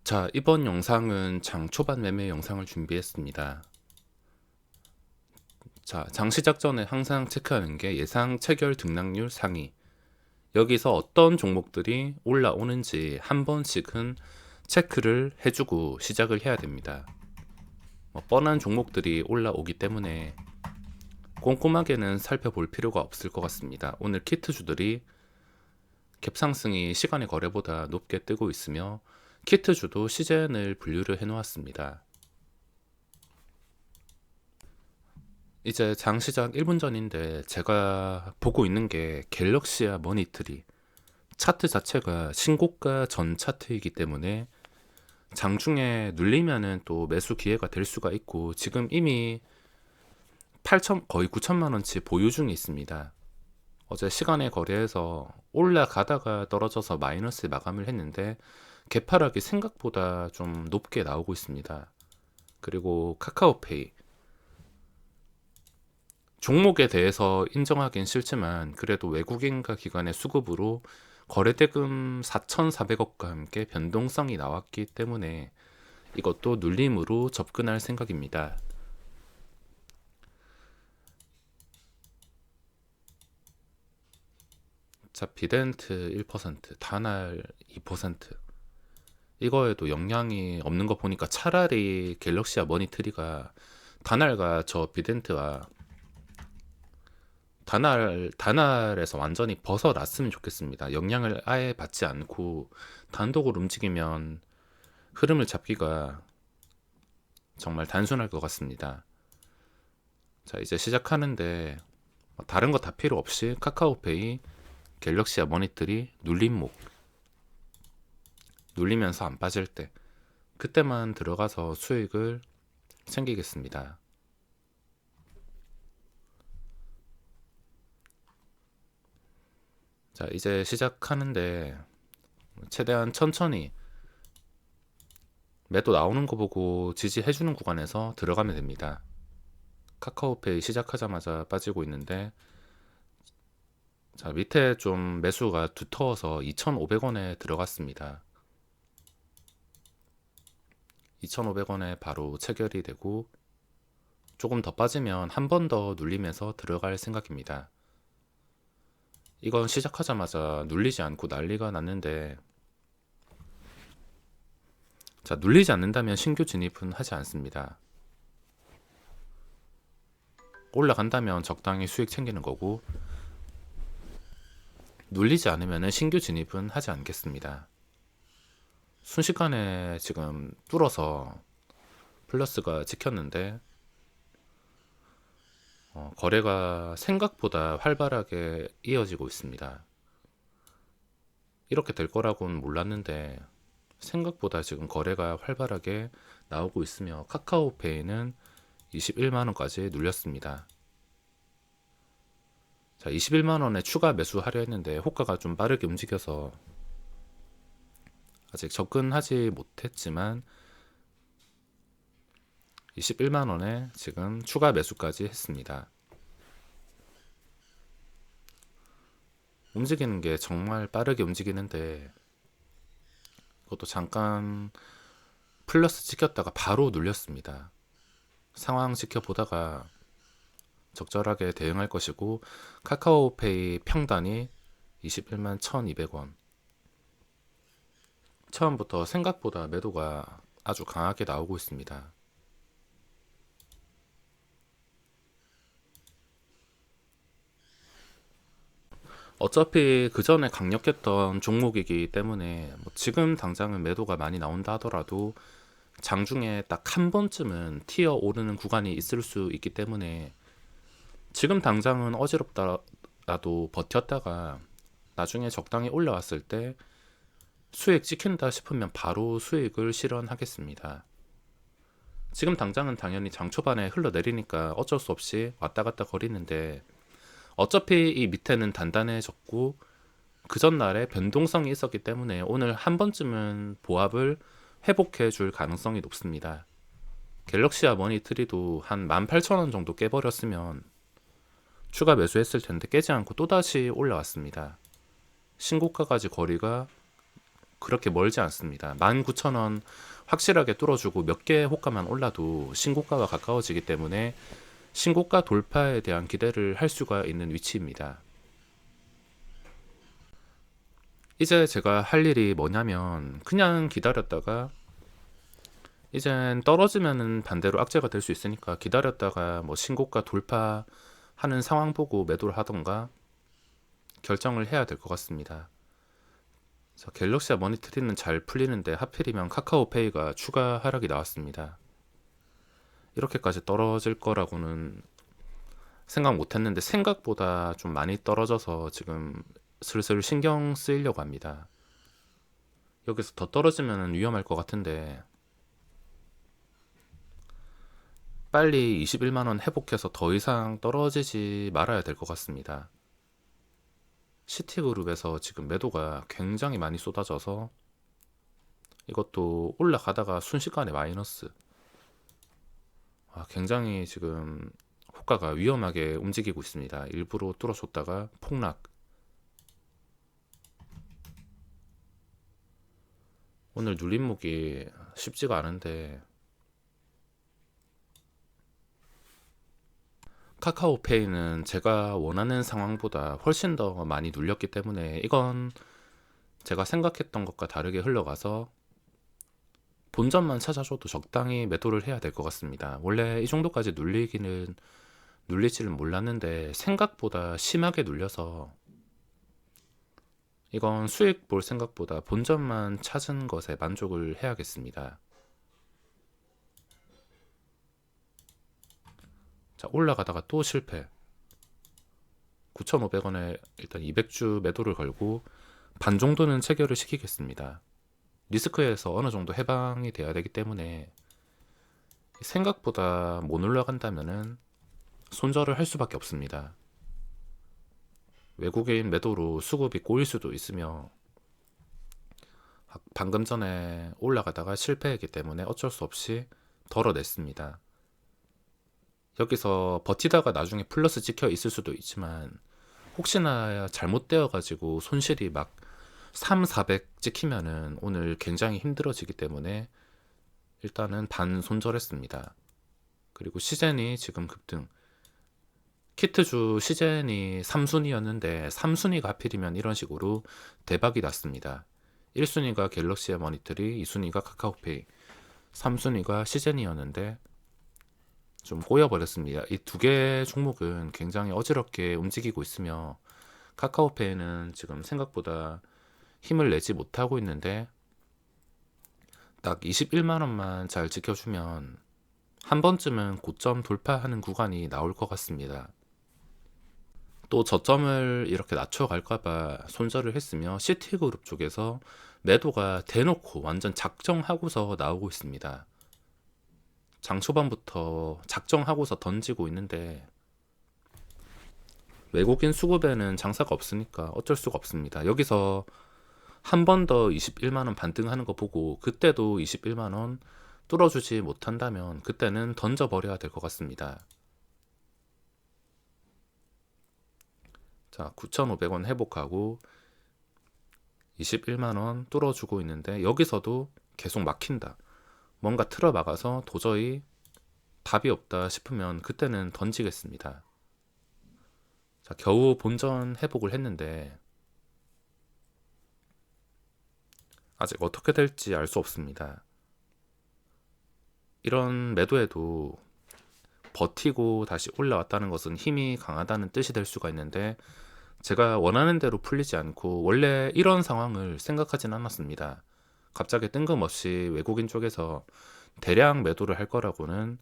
자, 이번 영상은 장 초반 매매 영상을 준비했습니다. 자, 장 시작 전에 항상 체크하는 게 예상 체결 등락률 상위. 여기서 어떤 종목들이 올라오는지 한 번씩은 체크를 해주고 시작을 해야 됩니다. 뻔한 종목들이 올라오기 때문에 꼼꼼하게는 살펴볼 필요가 없을 것 같습니다. 오늘 키트주들이 갭상승이 시간의 거래보다 높게 뜨고 있으며 키트주도 시젠을 분류를 해 놓았습니다. 이제 장 시작 1분 전인데 제가 보고 있는 게 갤럭시아 머니트리 차트 자체가 신고가 전 차트이기 때문에 장중에 눌리면은 또 매수 기회가 될 수가 있고 지금 이미 8천 거의 9천만 원치 보유 중에 있습니다. 어제 시간의 거래에서 올라가다가 떨어져서 마이너스 마감을 했는데 개파락이 생각보다 좀 높게 나오고 있습니다. 그리고 카카오페이 종목에 대해서 인정하긴 싫지만 그래도 외국인과 기관의 수급으로 거래대금 4,400억과 함께 변동성이 나왔기 때문에 이것도 눌림으로 접근할 생각입니다. 자, 비덴트 1%, 다날 2%. 이거에도 영향이 없는 거 보니까 차라리 갤럭시와 머니트리가 다날과 저 비덴트와 다날에서 완전히 벗어났으면 좋겠습니다. 영향을 아예 받지 않고 단독으로 움직이면 흐름을 잡기가 정말 단순할 것 같습니다. 자, 이제 시작하는데 다른 거 다 필요 없이 카카오페이, 갤럭시와 머니터리 눌림목 눌리면서 안 빠질 때 그때만 들어가서 수익을 챙기겠습니다. 자, 이제 시작하는데 최대한 천천히 매도 나오는 거 보고 지지해주는 구간에서 들어가면 됩니다. 카카오페이 시작하자마자 빠지고 있는데 자, 밑에 좀 매수가 두터워서 2,500원에 들어갔습니다. 2,500원에 바로 체결이 되고 조금 더 빠지면 한 번 더 눌리면서 들어갈 생각입니다. 이건 시작하자마자 눌리지 않고 난리가 났는데 자, 눌리지 않는다면 신규 진입은 하지 않습니다. 올라간다면 적당히 수익 챙기는 거고 눌리지 않으면 신규 진입은 하지 않겠습니다. 순식간에 지금 뚫어서 플러스가 찍혔는데 거래가 생각보다 활발하게 이어지고 있습니다. 이렇게 될 거라고는 몰랐는데 생각보다 지금 거래가 활발하게 나오고 있으며 카카오페이는 21만원까지 눌렸습니다. 자, 21만원에 추가 매수하려 했는데 호가가 좀 빠르게 움직여서 아직 접근하지 못했지만 21만원에 지금 추가 매수까지 했습니다. 움직이는 게 정말 빠르게 움직이는데 그것도 잠깐 플러스 찍혔다가 바로 눌렸습니다. 상황 지켜보다가 적절하게 대응할 것이고 카카오페이 평단이 21만 1,200원. 처음부터 생각보다 매도가 아주 강하게 나오고 있습니다. 어차피 그 전에 강력했던 종목이기 때문에 지금 당장은 매도가 많이 나온다 하더라도 장중에 딱 한 번쯤은 튀어 오르는 구간이 있을 수 있기 때문에 지금 당장은 어지럽다라도 버텼다가 나중에 적당히 올라왔을 때 수익 찍힌다 싶으면 바로 수익을 실현하겠습니다. 지금 당장은 당연히 장 초반에 흘러내리니까 어쩔 수 없이 왔다 갔다 거리는데 어차피 이 밑에는 단단해졌고 그 전날에 변동성이 있었기 때문에 오늘 한 번쯤은 보합을 회복해 줄 가능성이 높습니다. 갤럭시와 머니트리도 한 18,000원 정도 깨버렸으면 추가 매수했을 텐데 깨지 않고 또다시 올라왔습니다. 신고가까지 거리가 그렇게 멀지 않습니다. 19,000원 확실하게 뚫어주고 몇 개 호가만 올라도 신고가와 가까워지기 때문에 신고가 돌파에 대한 기대를 할 수가 있는 위치입니다. 이제 제가 할 일이 뭐냐면 그냥 기다렸다가 이젠 떨어지면은 반대로 악재가 될 수 있으니까 기다렸다가 뭐 신고가 돌파하는 상황 보고 매도를 하던가 결정을 해야 될 것 같습니다. 갤럭시와 머니트리는 잘 풀리는데 하필이면 카카오페이가 추가 하락이 나왔습니다. 이렇게까지 떨어질 거라고는 생각 못했는데 생각보다 좀 많이 떨어져서 지금 슬슬 신경 쓰이려고 합니다. 여기서 더 떨어지면 위험할 것 같은데 빨리 21만원 회복해서 더 이상 떨어지지 말아야 될 것 같습니다. 시티그룹에서 지금 매도가 굉장히 많이 쏟아져서 이것도 올라가다가 순식간에 마이너스. 굉장히 지금 호가가 위험하게 움직이고 있습니다. 일부러 뚫어줬다가 폭락. 오늘 눌림목이 쉽지가 않은데 카카오페이는 제가 원하는 상황보다 훨씬 더 많이 눌렸기 때문에 이건 제가 생각했던 것과 다르게 흘러가서 본전만 찾아줘도 적당히 매도를 해야 될 것 같습니다. 원래 이 정도까지 눌릴지는 몰랐는데 생각보다 심하게 눌려서 이건 수익 볼 생각보다 본전만 찾은 것에 만족을 해야겠습니다. 자, 올라가다가 또 실패. 9,500원에 일단 200주 매도를 걸고 반 정도는 체결을 시키겠습니다. 리스크에서 어느 정도 해방이 돼야 되기 때문에 생각보다 못 올라간다면은 손절을 할 수밖에 없습니다. 외국인 매도로 수급이 꼬일 수도 있으며 방금 전에 올라가다가 실패했기 때문에 어쩔 수 없이 덜어냈습니다. 여기서 버티다가 나중에 플러스 찍혀 있을 수도 있지만 혹시나 잘못되어 가지고 손실이 막 3, 400 찍히면은 오늘 굉장히 힘들어지기 때문에 일단은 반 손절했습니다. 그리고 시젠이 지금 급등. 키트주 시젠이 3순위였는데 3순위가 하필이면 이런 식으로 대박이 났습니다. 1순위가 갤럭시의 머니터리, 2순위가 카카오페이, 3순위가 시젠이었는데 좀 꼬여버렸습니다. 이 두 개 종목은 굉장히 어지럽게 움직이고 있으며 카카오페이는 지금 생각보다 힘을 내지 못하고 있는데 딱 21만원만 잘 지켜주면 한 번쯤은 고점 돌파하는 구간이 나올 것 같습니다. 또 저점을 이렇게 낮춰갈까봐 손절을 했으며 시티그룹 쪽에서 매도가 대놓고 완전 작정하고서 나오고 있습니다. 장 초반부터 작정하고서 던지고 있는데 외국인 수급에는 장사가 없으니까 어쩔 수가 없습니다. 여기서 한 번 더 21만원 반등하는 거 보고 그때도 21만원 뚫어주지 못한다면 그때는 던져버려야 될 것 같습니다. 자, 9,500원 회복하고 21만원 뚫어주고 있는데 여기서도 계속 막힌다. 뭔가 틀어 막아서 도저히 답이 없다 싶으면 그때는 던지겠습니다. 자, 겨우 본전 회복을 했는데 아직 어떻게 될지 알 수 없습니다. 이런 매도에도 버티고 다시 올라왔다는 것은 힘이 강하다는 뜻이 될 수가 있는데 제가 원하는 대로 풀리지 않고 원래 이런 상황을 생각하진 않았습니다. 갑자기 뜬금없이 외국인 쪽에서 대량 매도를 할 거라고는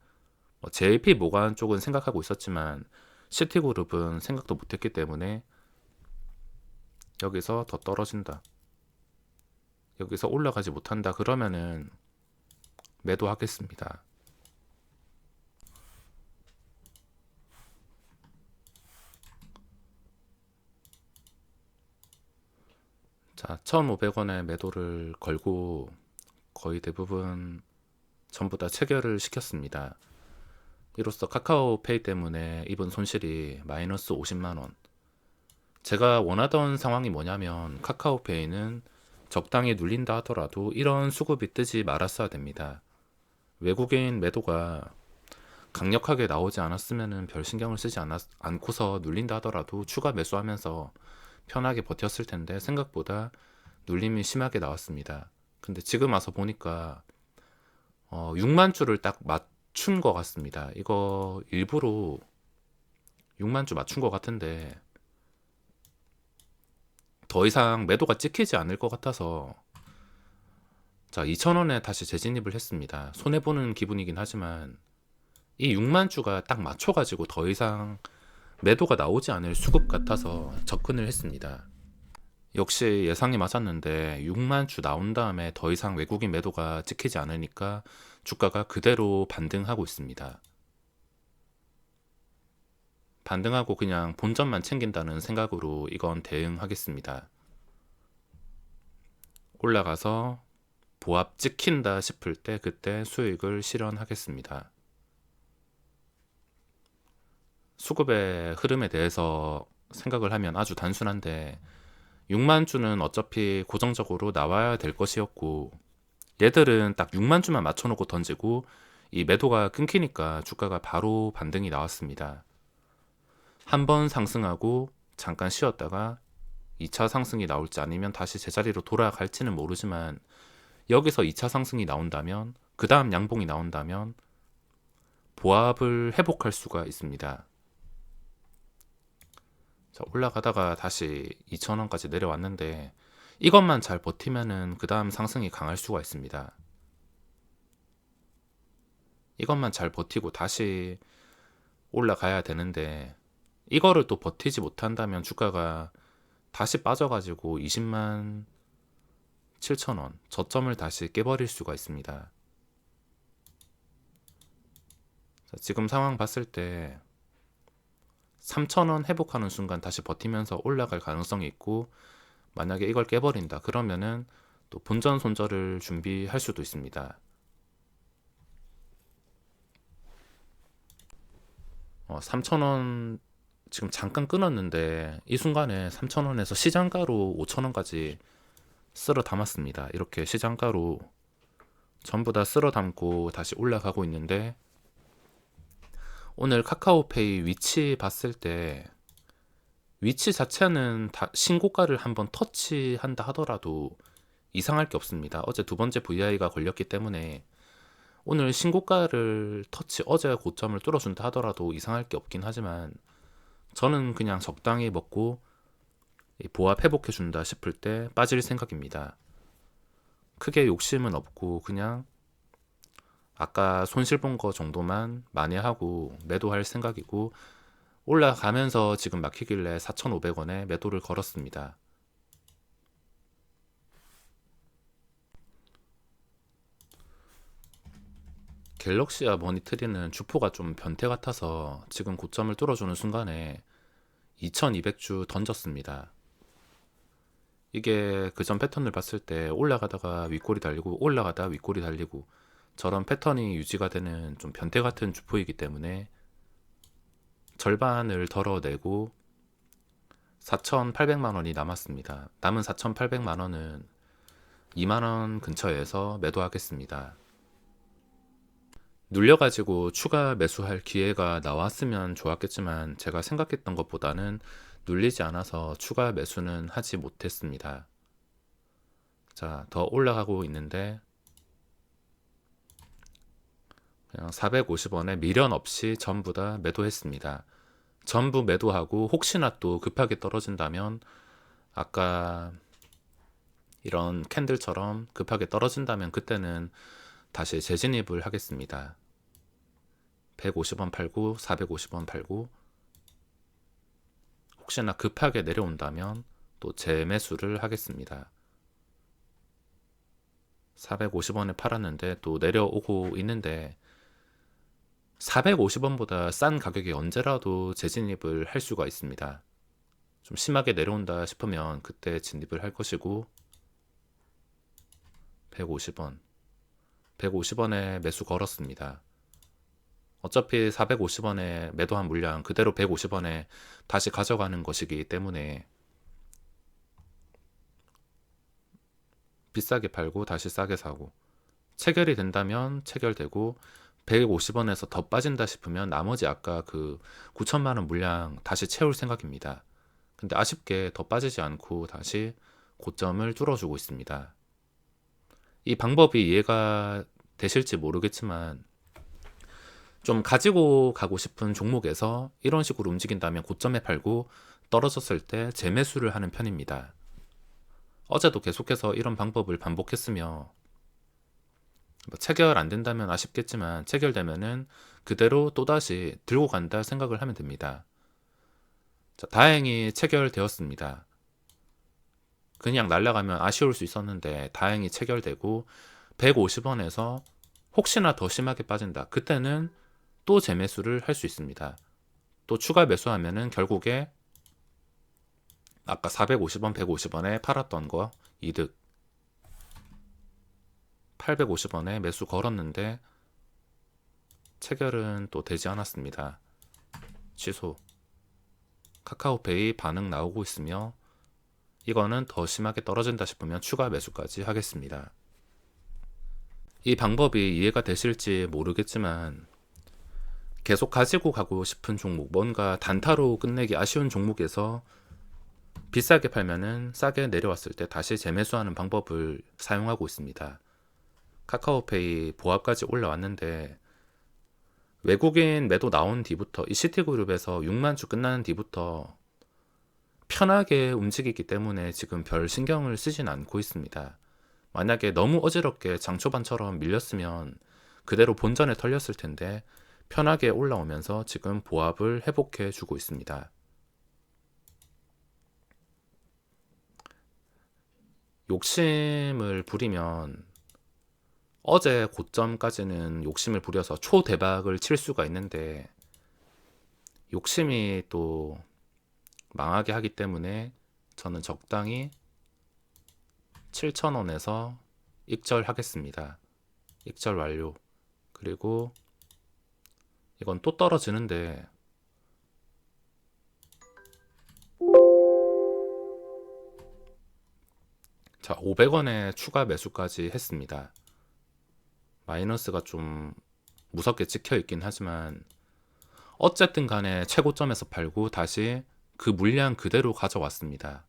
JP 모간 쪽은 생각하고 있었지만 시티그룹은 생각도 못했기 때문에 여기서 더 떨어진다. 여기서 올라가지 못한다. 그러면은 매도하겠습니다. 자, 1,500원에 매도를 걸고 거의 대부분 전부 다 체결을 시켰습니다. 이로써 카카오페이 때문에 입은 손실이 마이너스 50만원. 제가 원하던 상황이 뭐냐면 카카오페이는 적당히 눌린다 하더라도 이런 수급이 뜨지 말았어야 됩니다. 외국인 매도가 강력하게 나오지 않았으면 별 신경을 쓰지 않고서 눌린다 하더라도 추가 매수하면서 편하게 버텼을 텐데 생각보다 눌림이 심하게 나왔습니다. 근데 지금 와서 보니까 6만 주를 딱 맞춘 것 같습니다. 이거 일부러 6만 주 맞춘 것 같은데 더 이상 매도가 찍히지 않을 것 같아서 자 2,000원에 다시 재진입을 했습니다. 손해보는 기분이긴 하지만 이 6만 주가 딱 맞춰가지고 더 이상 매도가 나오지 않을 수급 같아서 접근을 했습니다. 역시 예상이 맞았는데 6만 주 나온 다음에 더 이상 외국인 매도가 찍히지 않으니까 주가가 그대로 반등하고 있습니다. 반등하고 그냥 본전만 챙긴다는 생각으로 이건 대응하겠습니다. 올라가서 보합 찍힌다 싶을 때 그때 수익을 실현하겠습니다. 수급의 흐름에 대해서 생각을 하면 아주 단순한데 6만 주는 어차피 고정적으로 나와야 될 것이었고 얘들은 딱 6만 주만 맞춰놓고 던지고 이 매도가 끊기니까 주가가 바로 반등이 나왔습니다. 한 번 상승하고 잠깐 쉬었다가 2차 상승이 나올지 아니면 다시 제자리로 돌아갈지는 모르지만 여기서 2차 상승이 나온다면 그 다음 양봉이 나온다면 보합을 회복할 수가 있습니다. 자, 올라가다가 다시 2,000원까지 내려왔는데 이것만 잘 버티면은 그 다음 상승이 강할 수가 있습니다. 이것만 잘 버티고 다시 올라가야 되는데 이거를 또 버티지 못한다면 주가가 다시 빠져가지고 20만 7천원 저점을 다시 깨버릴 수가 있습니다. 자, 지금 상황 봤을 때 3,000원 회복하는 순간 다시 버티면서 올라갈 가능성이 있고 만약에 이걸 깨버린다 그러면은 또 본전 손절을 준비할 수도 있습니다. 3,000원 지금 잠깐 끊었는데 이 순간에 3,000원에서 시장가로 5,000원까지 쓸어 담았습니다. 이렇게 시장가로 전부 다 쓸어 담고 다시 올라가고 있는데 오늘 카카오페이 위치 봤을 때 위치 자체는 다 신고가를 한번 터치한다 하더라도 이상할 게 없습니다. 어제 두 번째 VI가 걸렸기 때문에 오늘 신고가를 어제 고점을 뚫어준다 하더라도 이상할 게 없긴 하지만 저는 그냥 적당히 먹고 보합 회복해준다 싶을 때 빠질 생각입니다. 크게 욕심은 없고 그냥 아까 손실 본 거 정도만 많이 하고 매도할 생각이고 올라가면서 지금 막히길래 4,500원에 매도를 걸었습니다. 갤럭시와 머니트리는 주포가 좀 변태 같아서 지금 고점을 뚫어주는 순간에 2200주 던졌습니다. 이게 그전 패턴을 봤을 때 올라가다가 윗골이 달리고 올라가다 윗골이 달리고 저런 패턴이 유지가 되는 좀 변태 같은 주포이기 때문에 절반을 덜어내고 4,800만 원이 남았습니다. 남은 4,800만 원은 2만 원 근처에서 매도하겠습니다. 눌려가지고 추가 매수할 기회가 나왔으면 좋았겠지만 제가 생각했던 것보다는 눌리지 않아서 추가 매수는 하지 못했습니다. 자, 더 올라가고 있는데 그냥 450원에 미련 없이 전부 다 매도했습니다. 전부 매도하고 혹시나 또 급하게 떨어진다면 아까 이런 캔들처럼 급하게 떨어진다면 그때는 다시 재진입을 하겠습니다. 150원 팔고 450원 팔고 혹시나 급하게 내려온다면 또 재매수를 하겠습니다. 450원에 팔았는데 또 내려오고 있는데 450원보다 싼 가격에 언제라도 재진입을 할 수가 있습니다. 좀 심하게 내려온다 싶으면 그때 진입을 할 것이고 150원 150원에 매수 걸었습니다. 어차피 450원에 매도한 물량 그대로 150원에 다시 가져가는 것이기 때문에 비싸게 팔고 다시 싸게 사고, 체결이 된다면 체결되고 150원에서 더 빠진다 싶으면 나머지 아까 그 9천만 원 물량 다시 채울 생각입니다. 근데 아쉽게 더 빠지지 않고 다시 고점을 뚫어주고 있습니다. 이 방법이 이해가 되실지 모르겠지만 좀 가지고 가고 싶은 종목에서 이런 식으로 움직인다면 고점에 팔고 떨어졌을 때 재매수를 하는 편입니다. 어제도 계속해서 이런 방법을 반복했으며 체결 안 된다면 아쉽겠지만 체결되면은 그대로 또다시 들고 간다 생각을 하면 됩니다. 자, 다행히 체결되었습니다. 그냥 날아가면 아쉬울 수 있었는데 다행히 체결되고 150원에서 혹시나 더 심하게 빠진다. 그때는 또 재매수를 할 수 있습니다. 또 추가 매수하면은 결국에 아까 450원, 150원에 팔았던 거 이득. 850원에 매수 걸었는데 체결은 또 되지 않았습니다. 취소. 카카오페이 반응 나오고 있으며 이거는 더 심하게 떨어진다 싶으면 추가 매수까지 하겠습니다. 이 방법이 이해가 되실지 모르겠지만 계속 가지고 가고 싶은 종목, 뭔가 단타로 끝내기 아쉬운 종목에서 비싸게 팔면은 싸게 내려왔을 때 다시 재매수하는 방법을 사용하고 있습니다. 카카오페이 보합까지 올라왔는데 외국인 매도 나온 뒤부터 이 시티그룹에서 6만 주 끝나는 뒤부터 편하게 움직이기 때문에 지금 별 신경을 쓰진 않고 있습니다. 만약에 너무 어지럽게 장 초반처럼 밀렸으면 그대로 본전에 털렸을 텐데 편하게 올라오면서 지금 보합을 회복해 주고 있습니다. 욕심을 부리면 어제 고점까지는 욕심을 부려서 초대박을 칠 수가 있는데 욕심이 또 망하게 하기 때문에 저는 적당히 7,000원에서 익절하겠습니다. 익절 완료. 그리고 이건 또 떨어지는데 자 500원에 추가 매수까지 했습니다. 마이너스가 좀 무섭게 찍혀 있긴 하지만 어쨌든 간에 최고점에서 팔고 다시 그 물량 그대로 가져왔습니다.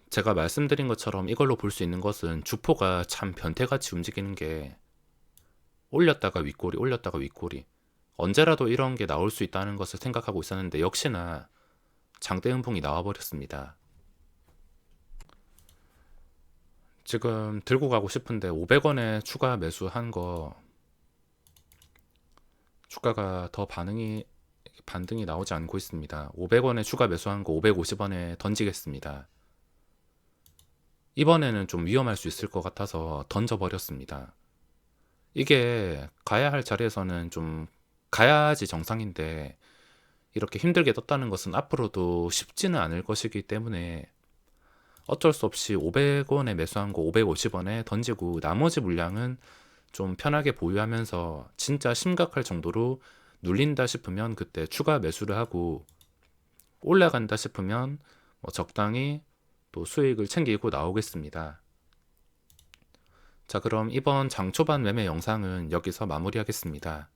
제가 말씀드린 것처럼 이걸로 볼 수 있는 것은 주포가 참 변태같이 움직이는 게 올렸다가 윗꼬리 올렸다가 윗꼬리 언제라도 이런 게 나올 수 있다는 것을 생각하고 있었는데 역시나 장대음봉이 나와버렸습니다. 지금 들고 가고 싶은데 500원에 추가 매수한 거 주가가 더 반등이 나오지 않고 있습니다. 500원에 추가 매수한 거 550원에 던지겠습니다. 이번에는 좀 위험할 수 있을 것 같아서 던져버렸습니다. 이게 가야 할 자리에서는 좀 가야지 정상인데 이렇게 힘들게 떴다는 것은 앞으로도 쉽지는 않을 것이기 때문에 어쩔 수 없이 500원에 매수한 거 550원에 던지고 나머지 물량은 좀 편하게 보유하면서 진짜 심각할 정도로 눌린다 싶으면 그때 추가 매수를 하고 올라간다 싶으면 적당히 또 수익을 챙기고 나오겠습니다. 자, 그럼 이번 장 초반 매매 영상은 여기서 마무리하겠습니다.